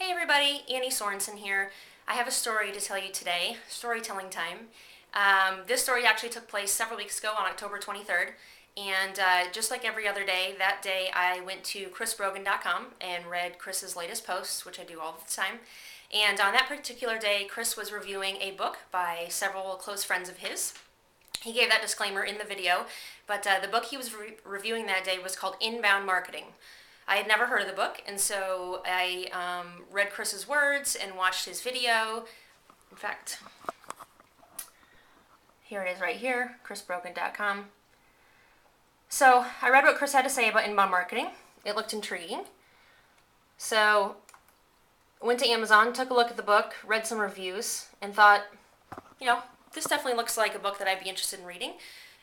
Hey everybody, Annie Sorensen here. I have a story to tell you today, storytelling time. This story actually took place several weeks ago on October 23rd, and just like every other day, that day I went to chrisbrogan.com and read Chris's latest posts, which I do all the time. And on that particular day, Chris was reviewing a book by several close friends of his. He gave that disclaimer in the video, but the book he was reviewing that day was called Inbound Marketing. I had never heard of the book, and so I read Chris's words and watched his video. In fact, here it is right here, chrisbrogan.com. So I read what Chris had to say about inbound marketing. It looked intriguing. So I went to Amazon, took a look at the book, read some reviews, and thought, this definitely looks like a book that I'd be interested in reading.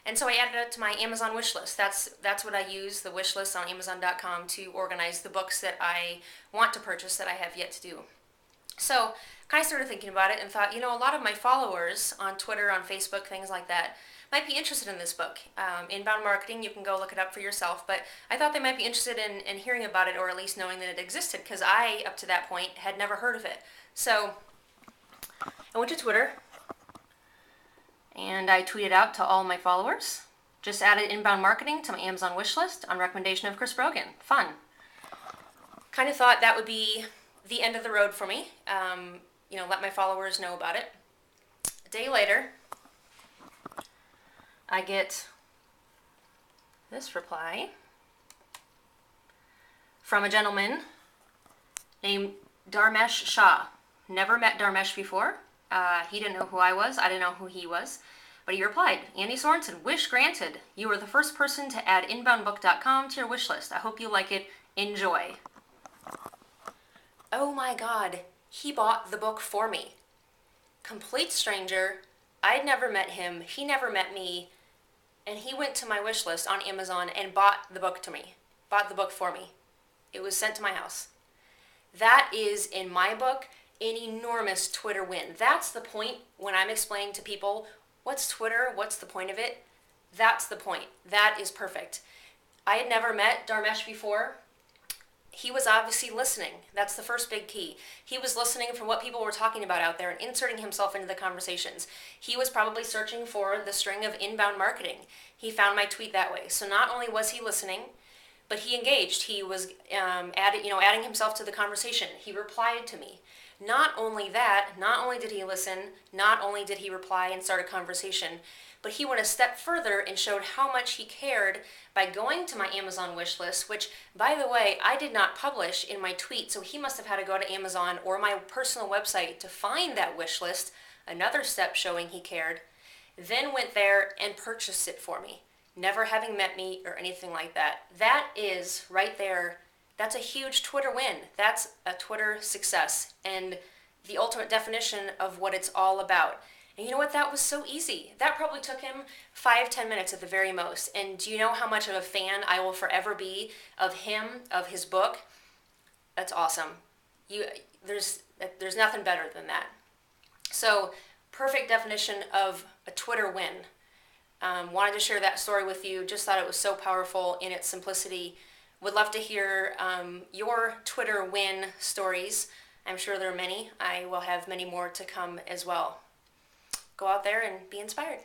And so I added it to my Amazon wish list. That's what I use, the wish list on Amazon.com, to organize the books that I want to purchase that I have yet to do. So kind of started thinking about it and thought, a lot of my followers on Twitter, on Facebook, things like that, might be interested in this book. Inbound Marketing, you can go look it up for yourself, but I thought they might be interested in hearing about it, or at least knowing that it existed, because I, up to that point, had never heard of it. So I went to Twitter, and I tweeted out to all my followers, just added Inbound Marketing to my Amazon wish list on recommendation of Chris Brogan. Fun. Kind of thought that would be the end of the road for me. Let my followers know about it. A day later, I get this reply from a gentleman named Dharmesh Shah. Never met Dharmesh before. He didn't know who I was. I didn't know who he was. But he replied, Annie Sorensen, wish granted. You are the first person to add inboundbook.com to your wish list. I hope you like it. Enjoy. Oh my God. He bought the book for me. Complete stranger. I'd never met him. He never met me. And he went to my wish list on Amazon and bought the book to me. Bought the book for me. It was sent to my house. That is, in my book, an enormous Twitter win. That's the point when I'm explaining to people, what's Twitter? What's the point of it? That's the point. That is perfect. I had never met Dharmesh before. He was obviously listening. That's the first big key. He was listening for what people were talking about out there and inserting himself into the conversations. He was probably searching for the string of inbound marketing. He found my tweet that way. So not only was he listening, but he engaged. He was adding himself to the conversation. He replied to me. Not only that, not only did he listen, not only did he reply and start a conversation, but he went a step further and showed how much he cared by going to my Amazon wish list, which, by the way, I did not publish in my tweet, so he must have had to go to Amazon or my personal website to find that wish list, another step showing he cared, then went there and purchased it for me, never having met me or anything like that. That is, right there, that's a huge Twitter win. That's a Twitter success and the ultimate definition of what it's all about. And you know what? That was so easy. That probably took him 5-10 minutes at the very most. And do you know how much of a fan I will forever be of him, of his book? That's awesome. There's nothing better than that. So, perfect definition of a Twitter win. Wanted to share that story with you. Just thought it was so powerful in its simplicity. Would love to hear your Twitter win stories. I'm sure there are many. I will have many more to come as well. Go out there and be inspired.